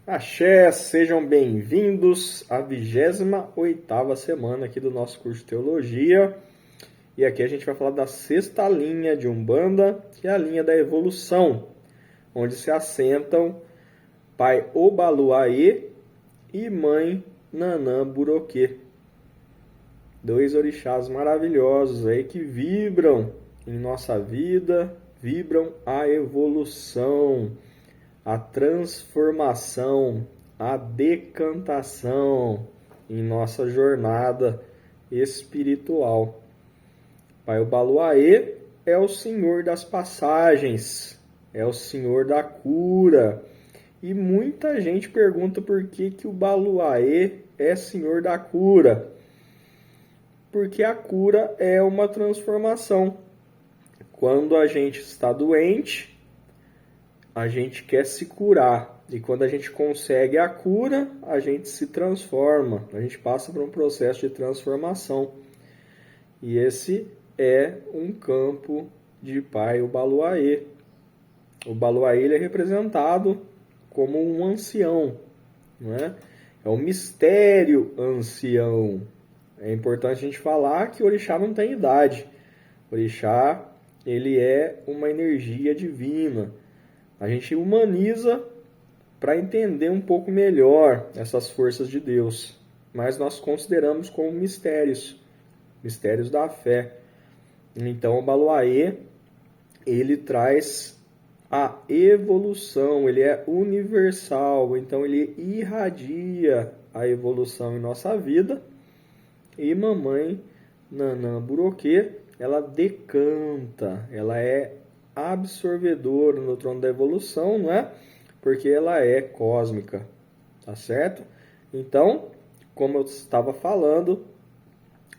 Axé, sejam bem-vindos à 28ª semana aqui do nosso curso de Teologia. E aqui a gente vai falar da sexta linha de Umbanda, que é a linha da evolução, onde se assentam Pai Obaluayê e Mãe Nanã Buroquê. Dois orixás maravilhosos aí que vibram em nossa vida, vibram a evolução, a transformação, a decantação em nossa jornada espiritual. Pai Obaluayê é o Senhor das passagens, é o Senhor da cura. E muita gente pergunta por que o Baluayê é Senhor da cura. Porque a cura é uma transformação. Quando a gente está doente, a gente quer se curar. E quando a gente consegue a cura, a gente se transforma. A gente passa por um processo de transformação. E esse é um campo de Pai Obaluayê. O Baluayê ele é representado como um ancião, não é? É um mistério ancião. É importante a gente falar que o orixá não tem idade. O orixá ele é uma energia divina. A gente humaniza para entender um pouco melhor essas forças de Deus, mas nós consideramos como mistérios, mistérios da fé. Então o Baluayê, ele traz a evolução, ele é universal, então ele irradia a evolução em nossa vida. E Mamãe Nanã Buroquê, ela decanta, ela é absorvedora no trono da evolução, não é? Porque ela é cósmica, tá certo? Então, como eu estava falando,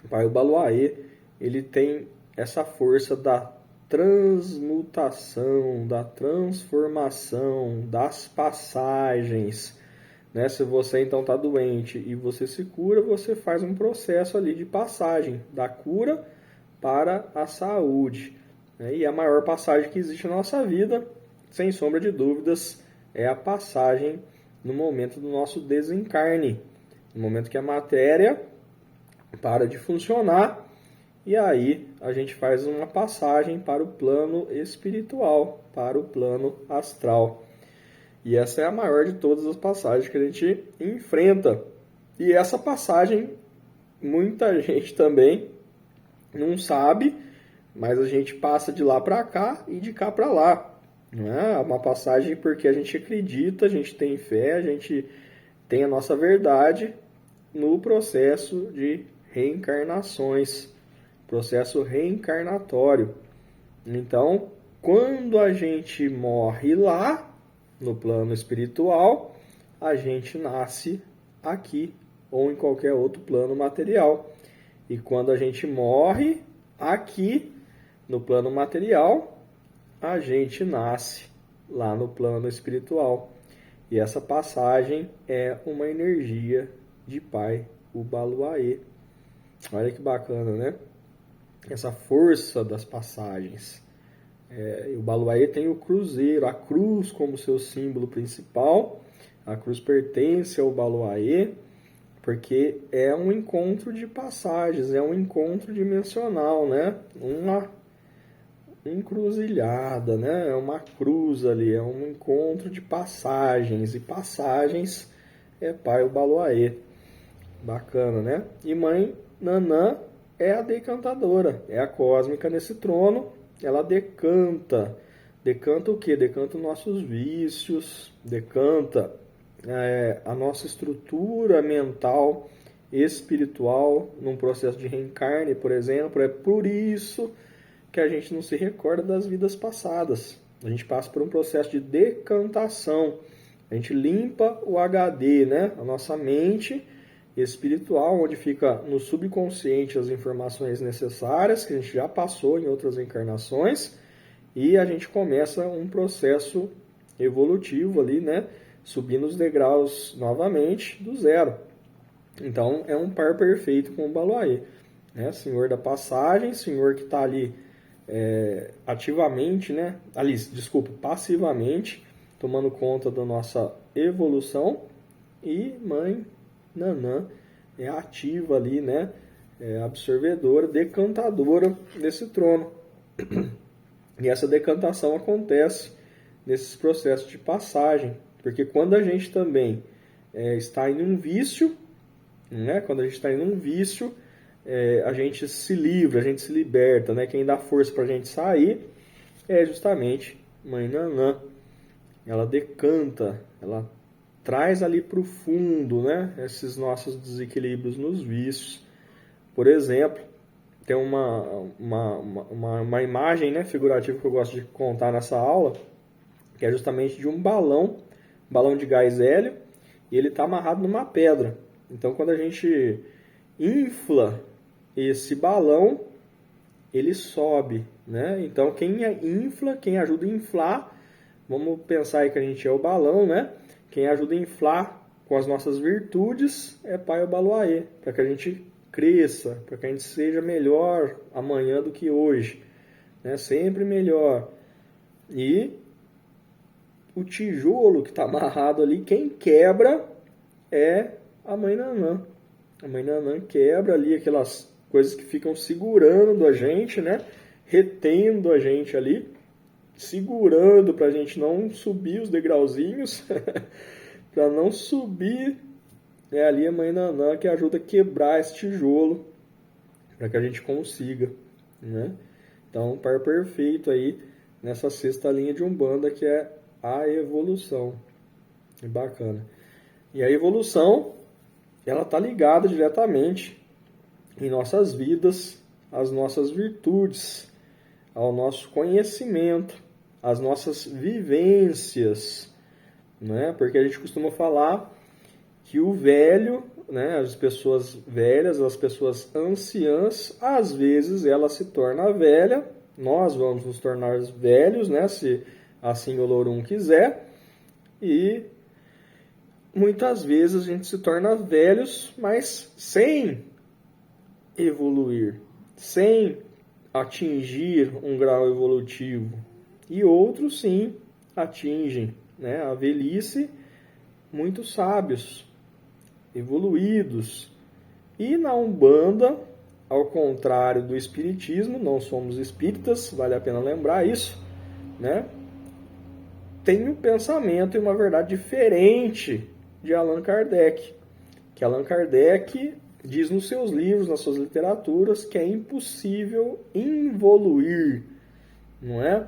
o Pai Obaluayê, ele tem essa força da transmutação, da transformação, das passagens, né? Se você então está doente e você se cura, você faz um processo ali de passagem da cura para a saúde. E a maior passagem que existe na nossa vida, sem sombra de dúvidas, é a passagem no momento do nosso desencarne. No momento que a matéria para de funcionar, e aí a gente faz uma passagem para o plano espiritual, para o plano astral. E essa é a maior de todas as passagens que a gente enfrenta. E essa passagem, muita gente também não sabe, mas a gente passa de lá para cá e de cá para lá. Não é uma passagem porque a gente acredita, a gente tem fé, a gente tem a nossa verdade no processo de reencarnações, processo reencarnatório. Então, quando a gente morre lá, no plano espiritual, a gente nasce aqui ou em qualquer outro plano material. E quando a gente morre aqui no plano material, a gente nasce lá no plano espiritual. E essa passagem é uma energia de Pai Obaluayê. Olha que bacana, né? Essa força das passagens. O Baluayê tem o cruzeiro, a cruz como seu símbolo principal. A cruz pertence ao Baluayê, porque é um encontro de passagens, é um encontro dimensional, né? Uma encruzilhada, né? É uma cruz ali, é um encontro de passagens, e passagens é Pai Obaluayê. Bacana, né? E Mãe Nanã é a decantadora, é a cósmica nesse trono. Ela decanta. Decanta o quê? Decanta os nossos vícios, decanta a nossa estrutura mental, espiritual, num processo de reencarne, por exemplo. É por isso que a gente não se recorda das vidas passadas. A gente passa por um processo de decantação. A gente limpa o HD, né? A nossa mente espiritual, onde fica no subconsciente as informações necessárias que a gente já passou em outras encarnações, e a gente começa um processo evolutivo ali, né? Subindo os degraus novamente do zero. Então é um par perfeito com o Baluayê, né? Senhor da passagem, senhor que está ali ativamente, né? Ali, desculpa, passivamente, tomando conta da nossa evolução, e mãe Nanã é ativa ali, né? É absorvedora, decantadora desse trono. E essa decantação acontece nesses processos de passagem, porque quando a gente também está em um vício, né? Quando a gente está em um vício, a gente se livra, a gente se liberta, né? Quem dá força para a gente sair é justamente mãe Nanã. Ela decanta, ela traz ali para o fundo, né? Esses nossos desequilíbrios nos vícios. Por exemplo, tem uma imagem, né, figurativa que eu gosto de contar nessa aula, que é justamente de um balão de gás hélio, e ele está amarrado numa pedra. Então, quando a gente infla esse balão, ele sobe, né? Então, quem infla, quem ajuda a inflar, vamos pensar aí que a gente é o balão, né? Quem ajuda a inflar com as nossas virtudes é Pai Obaloaê, para que a gente cresça, para que a gente seja melhor amanhã do que hoje, né? Sempre melhor. E o tijolo que está amarrado ali, quem quebra é a mãe Nanã. A mãe Nanã quebra ali aquelas coisas que ficam segurando a gente, né? Retendo a gente ali, segurando para a gente não subir os degrauzinhos, para não subir. É ali a mãe Nanã que ajuda a quebrar esse tijolo para que a gente consiga, né? Então, um par perfeito aí nessa sexta linha de Umbanda, que é a evolução. É bacana. E a evolução, ela está ligada diretamente em nossas vidas, às nossas virtudes, ao nosso conhecimento, às nossas vivências, né? Porque a gente costuma falar que o velho, né, as pessoas velhas, as pessoas anciãs, às vezes ela se torna velha, nós vamos nos tornar velhos, né, se assim o Olorum quiser, e muitas vezes a gente se torna velhos, mas sem evoluir, sem atingir um grau evolutivo. E outros sim atingem, né, a velhice, muito sábios, evoluídos. E na Umbanda, ao contrário do Espiritismo, não somos espíritas, vale a pena lembrar isso, né? Tem um pensamento e uma verdade diferente de Allan Kardec, que Allan Kardec diz nos seus livros, nas suas literaturas, que é impossível involuir, não é?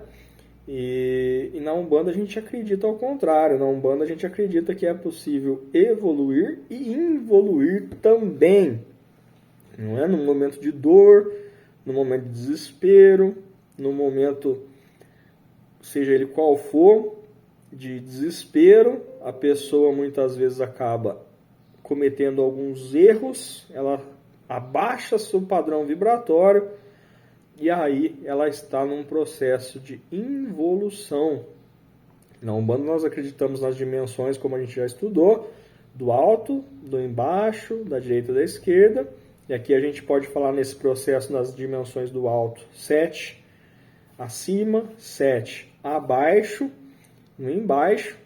E na Umbanda a gente acredita ao contrário. Na Umbanda a gente acredita que é possível evoluir e involuir também. Não é? No momento de dor, no momento de desespero, no momento, seja ele qual for, de desespero, a pessoa muitas vezes acaba cometendo alguns erros, ela abaixa seu padrão vibratório, e aí ela está num processo de involução. Na Umbanda nós acreditamos nas dimensões, como a gente já estudou, do alto, do embaixo, da direita e da esquerda. E aqui a gente pode falar nesse processo nas dimensões do alto, 7 acima, 7 abaixo, no embaixo.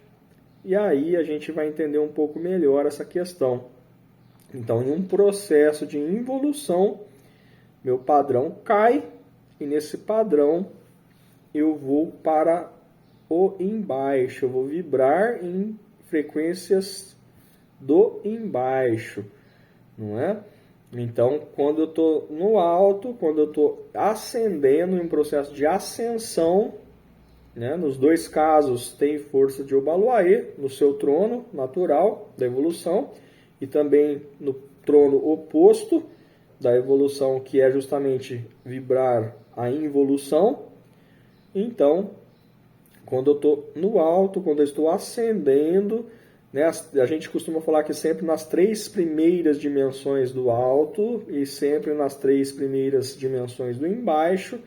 E aí a gente vai entender um pouco melhor essa questão. Então, em um processo de involução, meu padrão cai, e nesse padrão eu vou para o embaixo, eu vou vibrar em frequências do embaixo, não é? Então, quando eu estou no alto, quando eu estou ascendendo, em um processo de ascensão, né? Nos dois casos tem força de Obaloaê, no seu trono natural da evolução, e também no trono oposto da evolução, que é justamente vibrar a involução. Então, quando eu estou no alto, quando eu estou ascendendo, né, a gente costuma falar que sempre nas 3 primeiras dimensões do alto e sempre nas 3 primeiras dimensões do embaixo,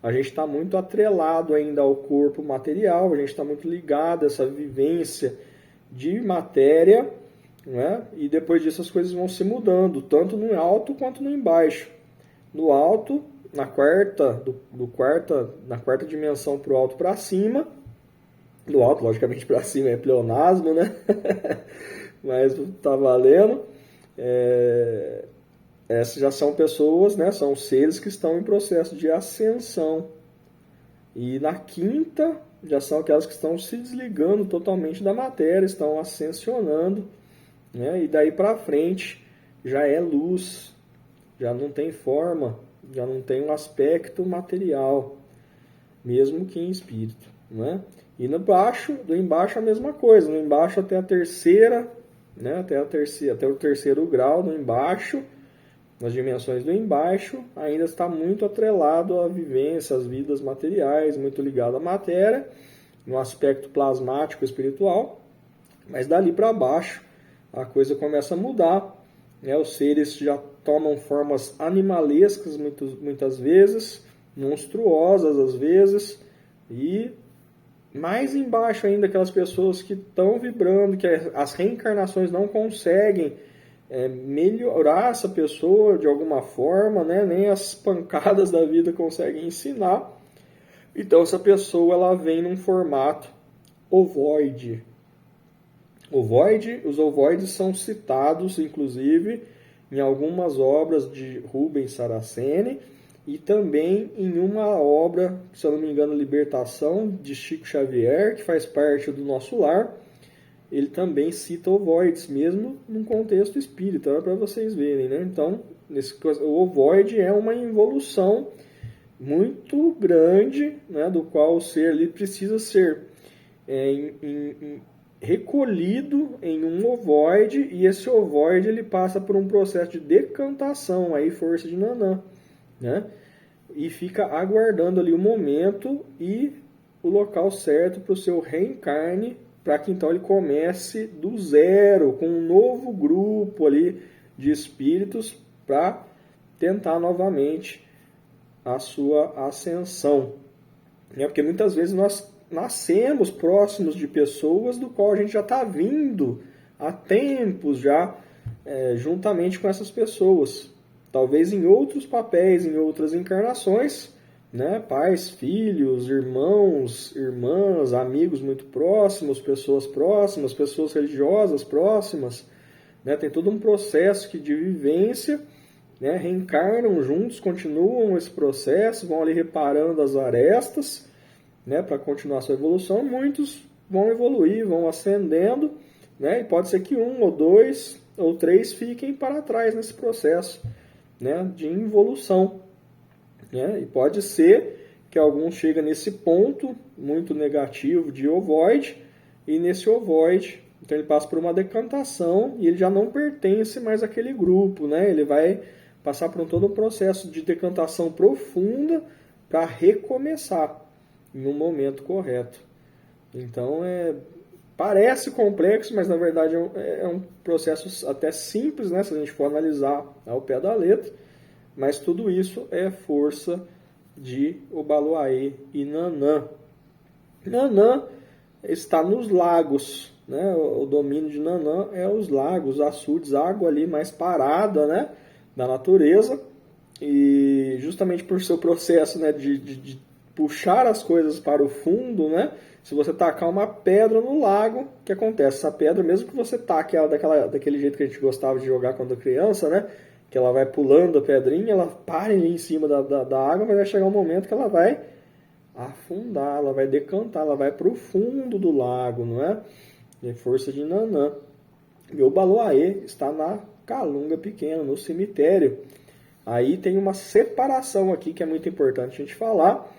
a gente está muito atrelado ainda ao corpo material, a gente está muito ligado a essa vivência de matéria, né? E depois disso as coisas vão se mudando, tanto no alto quanto no embaixo. No alto, na quarta dimensão para o alto para cima, Do alto, logicamente, para cima é pleonasmo, né? Mas tá valendo. Essas já são pessoas, né? São seres que estão em processo de ascensão. E na quinta, já são aquelas que estão se desligando totalmente da matéria, estão ascensionando, né? E daí para frente já é luz, já não tem forma, já não tem um aspecto material, mesmo que em espírito, né? E no baixo, do embaixo a mesma coisa, no embaixo até a terceira, né? Até o terceiro grau no embaixo, nas dimensões do embaixo, ainda está muito atrelado à vivência, às vidas materiais, muito ligado à matéria, no aspecto plasmático espiritual, mas dali para baixo a coisa começa a mudar, né? Os seres já tomam formas animalescas muitas vezes, monstruosas às vezes, e mais embaixo ainda aquelas pessoas que estão vibrando, que as reencarnações não conseguem melhorar essa pessoa de alguma forma, né? Nem as pancadas da vida conseguem ensinar. Então essa pessoa ela vem num formato ovoide. Os ovoides são citados, inclusive, em algumas obras de Rubens Saraceni e também em uma obra, se eu não me engano, Libertação, de Chico Xavier, que faz parte do Nosso Lar. Ele também cita ovoides, mesmo num contexto espírita, para vocês verem, né? Então, o ovoide é uma involução muito grande, né, do qual o ser ali precisa ser recolhido em um ovoide, e esse ovoide ele passa por um processo de decantação, aí força de Nanã, né? E fica aguardando ali o momento e o local certo para o seu reencarne, para que então ele comece do zero, com um novo grupo ali de espíritos, para tentar novamente a sua ascensão. Porque muitas vezes nós nascemos próximos de pessoas do qual a gente já está vindo há tempos já, juntamente com essas pessoas. Talvez em outros papéis, em outras encarnações, né? Pais, filhos, irmãos, irmãs, amigos muito próximos, pessoas religiosas próximas, né? Tem todo um processo de vivência, né? Reencarnam juntos, continuam esse processo, vão ali reparando as arestas, né? Para continuar sua evolução. Muitos vão evoluir, vão ascendendo, né? E pode ser que 1 ou 2 ou 3 fiquem para trás nesse processo, né? De involução. E pode ser que alguns cheguem nesse ponto muito negativo de ovoide, e nesse ovoide, então ele passa por uma decantação e ele já não pertence mais àquele grupo, né? Ele vai passar por todo um processo de decantação profunda para recomeçar em um momento correto. Então parece complexo, mas na verdade é um processo até simples, né? Se a gente for analisar ao pé da letra. Mas tudo isso é força de Obaloaê e Nanã. Nanã está nos lagos, né? O domínio de Nanã é os lagos, açudes, água ali mais parada, né? Da natureza. E justamente por seu processo, né? de puxar as coisas para o fundo, né? Se você tacar uma pedra no lago, o que acontece? Essa pedra, mesmo que você taque ela daquele jeito que a gente gostava de jogar quando criança, né? Que ela vai pulando a pedrinha, ela para ali em cima da água, mas vai chegar um momento que ela vai afundar, ela vai decantar, ela vai para o fundo do lago, não é? E força de Nanã. E o Baloaê está na Calunga Pequena, no cemitério. Aí tem uma separação aqui que é muito importante a gente falar,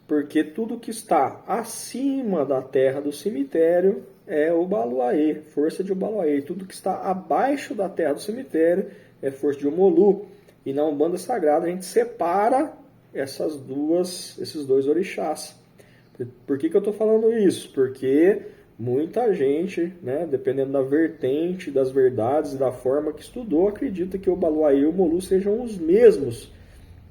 porque tudo que está acima da terra do cemitério é o Baloaê, força de Obaloaê. Tudo que está abaixo da terra do cemitério é força de Omolu. E na Umbanda Sagrada a gente separa esses dois orixás. Por que eu estou falando isso? Porque muita gente, né, dependendo da vertente, das verdades e da forma que estudou, acredita que o Obaloaê e o Omolu sejam os mesmos,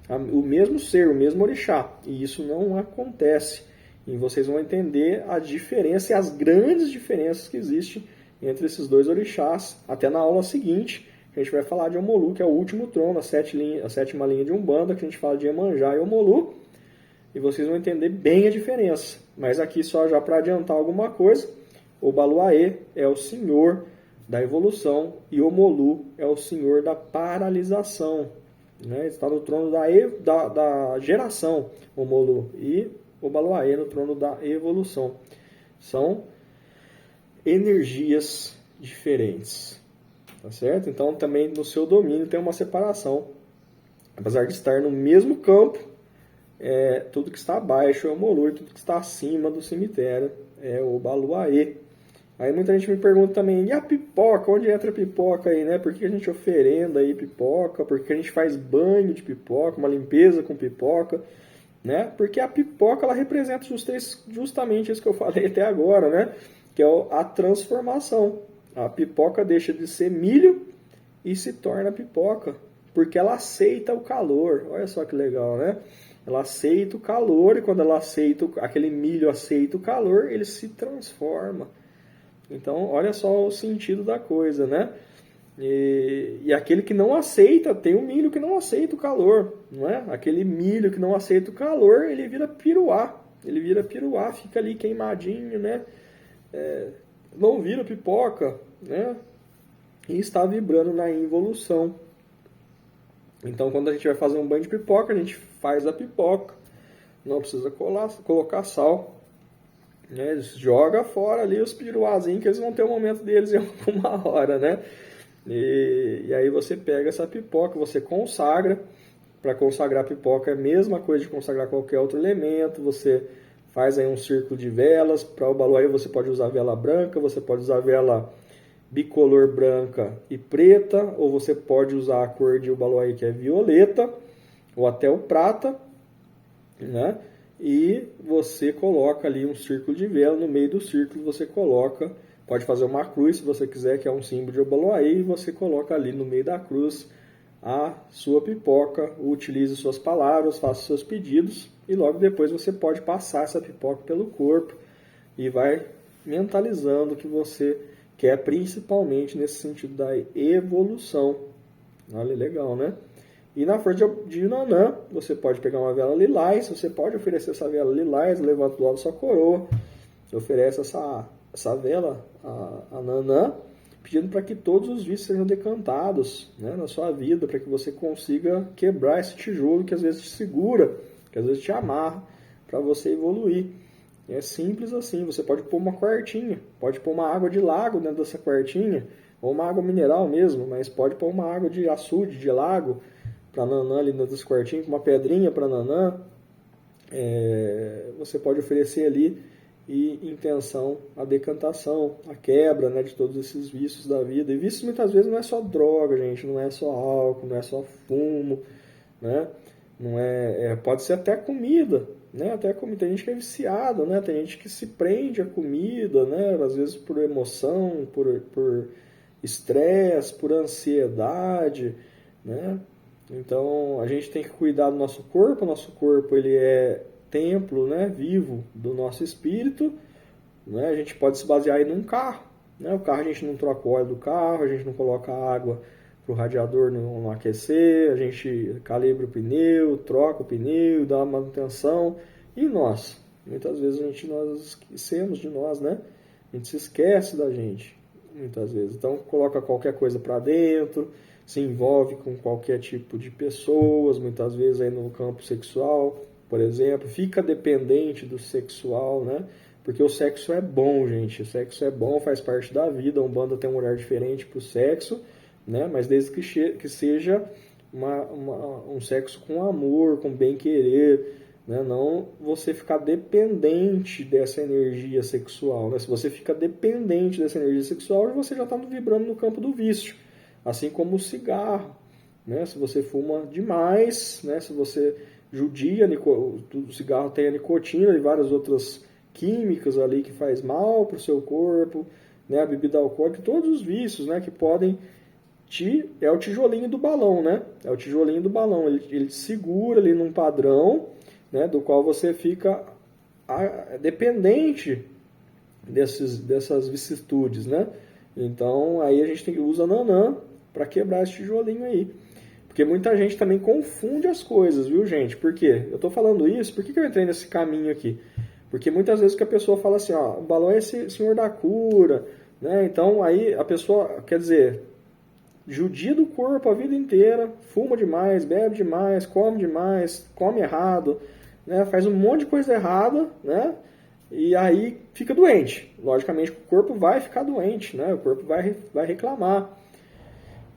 o mesmo ser, o mesmo orixá. E isso não acontece. E vocês vão entender a diferença e as grandes diferenças que existem entre esses dois orixás, até na aula seguinte. A gente vai falar de Omolu, que é o último trono, a sétima linha de Umbanda, que a gente fala de Iemanjá e Omolu, e vocês vão entender bem a diferença. Mas aqui só já para adiantar alguma coisa, o Baluaê é o senhor da evolução e o Molu é o senhor da paralisação. Né? Está no trono da geração, o Molu, e o Baluaê no trono da evolução. São energias diferentes. Tá certo? Então também no seu domínio tem uma separação. Apesar de estar no mesmo campo, tudo que está abaixo é o Molu e tudo que está acima do cemitério é o Baluaê. Aí muita gente me pergunta também, e a pipoca? Onde entra a pipoca aí, né? Por que a gente oferenda aí pipoca? Por que a gente faz banho de pipoca, uma limpeza com pipoca? Né? Porque a pipoca, ela representa justamente isso que eu falei até agora, né? Que é a transformação. A pipoca deixa de ser milho e se torna pipoca, porque ela aceita o calor. Olha só que legal, né? Ela aceita o calor e quando ela aceita, aquele milho aceita o calor, ele se transforma. Então, olha só o sentido da coisa, né? E aquele que não aceita, tem um milho que não aceita o calor, não é? Aquele milho que não aceita o calor, ele vira piruá. Ele vira piruá, fica ali queimadinho, né? Não vira pipoca, né? E está vibrando na involução. Então, quando a gente vai fazer um banho de pipoca, a gente faz a pipoca. Não precisa colocar sal. Né? Eles joga fora ali os piruazinhos, que eles vão ter o momento deles em alguma hora, né? E aí você pega essa pipoca, você consagra. Para consagrar a pipoca é a mesma coisa de consagrar qualquer outro elemento. Você faz aí um círculo de velas. Para o Baluaê você pode usar vela branca, você pode usar vela bicolor branca e preta, ou você pode usar a cor de Baluaê que é violeta, ou até o prata, né? E você coloca ali um círculo de vela, no meio do círculo você coloca, pode fazer uma cruz se você quiser, que é um símbolo de Baluaê, e você coloca ali no meio da cruz a sua pipoca, utilize suas palavras, faça seus pedidos, e logo depois você pode passar essa pipoca pelo corpo e vai mentalizando que você quer, principalmente nesse sentido da evolução. Olha, legal, né? E na flor de Nanã, você pode pegar uma vela lilás, você pode oferecer essa vela lilás, levanta do lado da sua coroa, oferece essa vela a Nanã, pedindo para que todos os vícios sejam decantados, né, na sua vida, para que você consiga quebrar esse tijolo que às vezes te segura, que às vezes te amarra, para você evoluir. É simples assim, você pode pôr uma quartinha, pode pôr uma água de lago dentro dessa quartinha, ou uma água mineral mesmo, mas pode pôr uma água de açude, de lago, para Nanã ali dentro desse quartinho, com uma pedrinha para Nanã. Você pode oferecer ali e intenção a decantação, a quebra, né, de todos esses vícios da vida. E vícios muitas vezes não é só droga, gente, não é só álcool, não é só fumo, né? Não pode ser até comida, né? Até comida. Tem gente que é viciada, né? Tem gente que se prende à comida, né? Às vezes por emoção, por estresse, por ansiedade, né? Então a gente tem que cuidar do nosso corpo. O nosso corpo ele é templo, né, vivo do nosso espírito, né? A gente pode se basear aí num carro, né? O carro a gente não troca o óleo do carro, a gente não coloca água para o radiador não aquecer, a gente calibra o pneu, troca o pneu, dá uma manutenção. E nós? Muitas vezes nós esquecemos de nós, né? A gente se esquece da gente, muitas vezes. Então coloca qualquer coisa para dentro, se envolve com qualquer tipo de pessoas, muitas vezes aí no campo sexual, por exemplo, fica dependente do sexual, né? Porque o sexo é bom, gente. O sexo é bom, faz parte da vida. A Umbanda tem um olhar diferente para o sexo, né? Mas desde que seja um sexo com amor, com bem-querer, né? Não você ficar dependente dessa energia sexual, né? Se você fica dependente dessa energia sexual, você já está vibrando no campo do vício. Assim como o cigarro, né? Se você fuma demais, né? Se você judia, o cigarro tem a nicotina e várias outras químicas ali que faz mal para o seu corpo, né? A bebida alcoólica, todos os vícios, né? Que podem é o tijolinho do balão, né? É o tijolinho do balão, ele te segura ali num padrão, né? Do qual você fica dependente dessas vicissitudes, né? Então aí a gente usa Nanã para quebrar esse tijolinho aí. Porque muita gente também confunde as coisas, viu, gente? Por quê? Eu estou falando isso, por que eu entrei nesse caminho aqui? Porque muitas vezes que a pessoa fala assim, ó, o Balão é esse senhor da cura, né? Então aí a pessoa, quer dizer, judia do corpo a vida inteira, fuma demais, bebe demais, come errado, né? Faz um monte de coisa errada, né? E aí fica doente. Logicamente o corpo vai ficar doente, né? O corpo vai reclamar.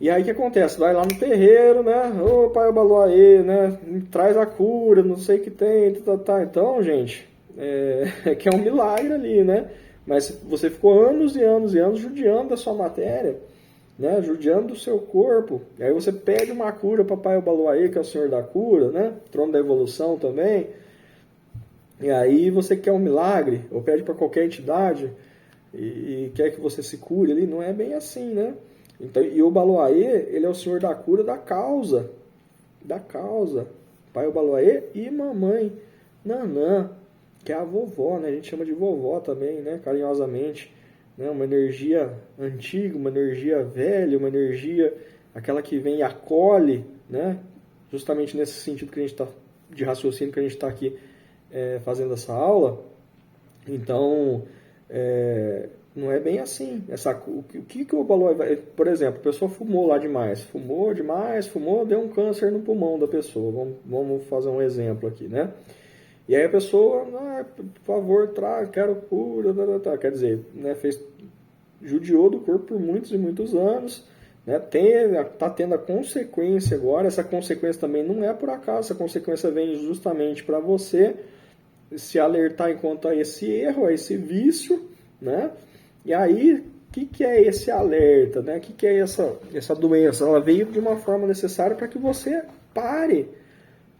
E aí o que acontece? Vai lá no terreiro, né? Ô pai Obaloaê, né? Traz a cura, não sei o que tem, tá. Então, gente, que é um milagre ali, né? Mas você ficou anos e anos e anos judiando da sua matéria, né? Judiando do seu corpo. E aí você pede uma cura para pai Obaloaê, que é o senhor da cura, né? Trono da evolução também. E aí você quer um milagre, ou pede para qualquer entidade e quer que você se cure ali. Não é bem assim, né? Então, e o Obaloaê, ele é o senhor da cura da causa. Da causa. Pai Obaloaê e mamãe Nanã, que é a vovó, né? A gente chama de vovó também, né? Carinhosamente. Né? Uma energia antiga, uma energia velha, uma energia, aquela que vem e acolhe, né? Justamente nesse sentido que a gente está, de raciocínio que a gente está aqui fazendo essa aula. Então, não é bem assim. O que o Obaloaê vai... Por exemplo, a pessoa fumou lá demais, fumou, deu um câncer no pulmão da pessoa. Vamos fazer um exemplo aqui, né? E aí a pessoa, por favor, quero cura, quer dizer, né, judiou do corpo por muitos e muitos anos, né, tá tendo a consequência agora. Essa consequência também não é por acaso, essa consequência vem justamente para você se alertar enquanto a esse erro, a esse vício, né? E aí, o que é esse alerta, né? O que é essa doença? Ela veio de uma forma necessária para que você pare,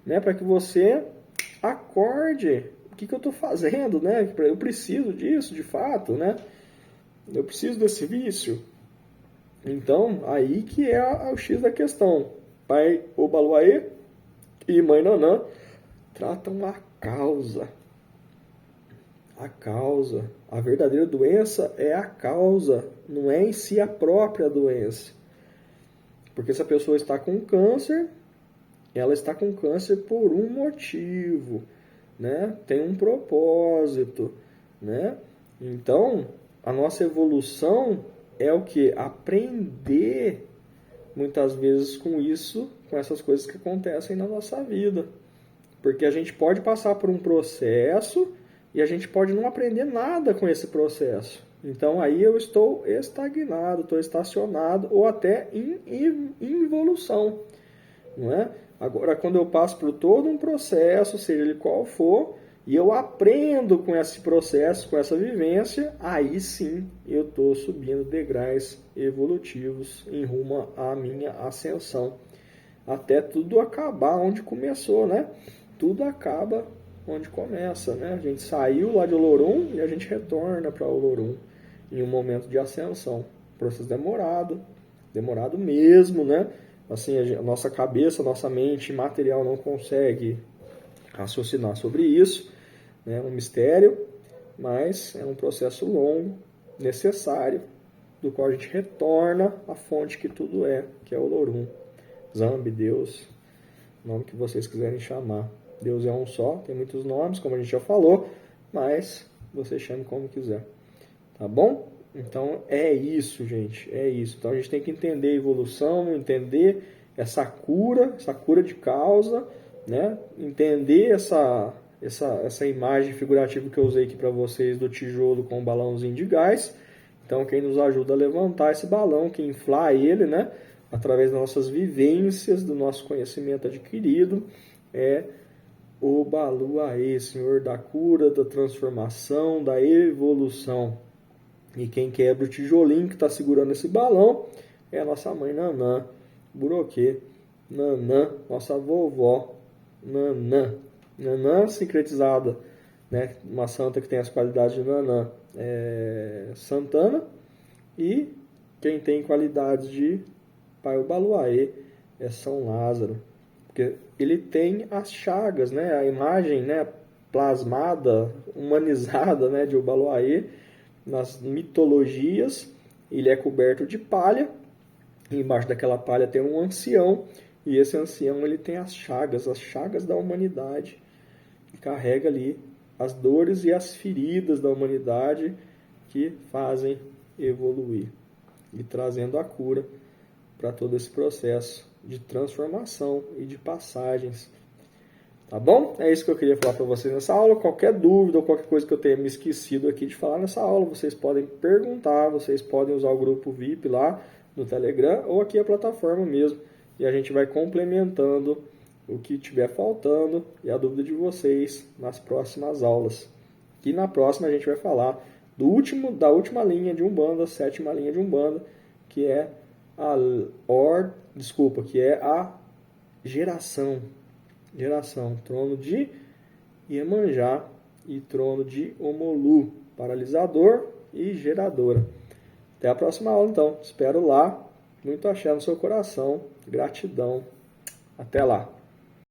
né? Para que você acorde. O que eu estou fazendo, né? Eu preciso disso, de fato, né? Eu preciso desse vício. Então, aí que é o X da questão. Pai Obaloaê e mãe Nanã tratam a causa. A causa. A verdadeira doença é a causa, não é em si a própria doença. Porque se a pessoa está com câncer, ela está com câncer por um motivo, né? Tem um propósito, né? Então, a nossa evolução é o que? Aprender muitas vezes com isso, com essas coisas que acontecem na nossa vida. Porque a gente pode passar por um processo e a gente pode não aprender nada com esse processo. Então aí eu estou estagnado, estou estacionado ou até em evolução, não é? Agora, quando eu passo por todo um processo, seja ele qual for, e eu aprendo com esse processo, com essa vivência, aí sim eu estou subindo degraus evolutivos em rumo à minha ascensão. Até tudo acabar onde começou, né? Tudo acaba onde começa, né? A gente saiu lá de Olorum e a gente retorna para Olorum em um momento de ascensão. Processo demorado mesmo, né? Assim, a nossa cabeça, a nossa mente material não consegue raciocinar sobre isso, né? É um mistério, mas é um processo longo, necessário, do qual a gente retorna à fonte que tudo é, que é Olorum. Zambi, Deus, nome que vocês quiserem chamar. Deus é um só, tem muitos nomes, como a gente já falou, mas você chame como quiser. Tá bom? Então é isso, gente, é isso. Então a gente tem que entender a evolução, entender essa cura de causa, né? Entender essa imagem figurativa que eu usei aqui para vocês do tijolo com um balãozinho de gás. Então quem nos ajuda a levantar esse balão, que inflar ele, né? Através das nossas vivências, do nosso conhecimento adquirido, é o Obaloaê, Senhor da cura, da transformação, da evolução. E quem quebra o tijolinho que está segurando esse balão é a nossa mãe Nanã, Buroquê, Nanã, nossa vovó, Nanã. Nanã sincretizada, né? Uma santa que tem as qualidades de Nanã, Santana, e quem tem qualidades de Pai Obaloaê é São Lázaro, porque ele tem as chagas, né? A imagem, né, plasmada, humanizada, né, de Obaloaê nas mitologias. Ele é coberto de palha, e embaixo daquela palha tem um ancião, e esse ancião ele tem as chagas da humanidade, e carrega ali as dores e as feridas da humanidade que fazem evoluir e trazendo a cura para todo esse processo de transformação e de passagens. Tá bom? É isso que eu queria falar para vocês nessa aula. Qualquer dúvida ou qualquer coisa que eu tenha me esquecido aqui de falar nessa aula, vocês podem perguntar, vocês podem usar o grupo VIP lá no Telegram ou aqui a plataforma mesmo. E a gente vai complementando o que estiver faltando e a dúvida de vocês nas próximas aulas. E na próxima a gente vai falar da última linha de Umbanda, a 7ª linha de Umbanda, que é a geração, trono de Iemanjá e trono de Omolu, paralisador e geradora. Até a próxima aula, então. Espero lá. Muito axé no seu coração. Gratidão. Até lá.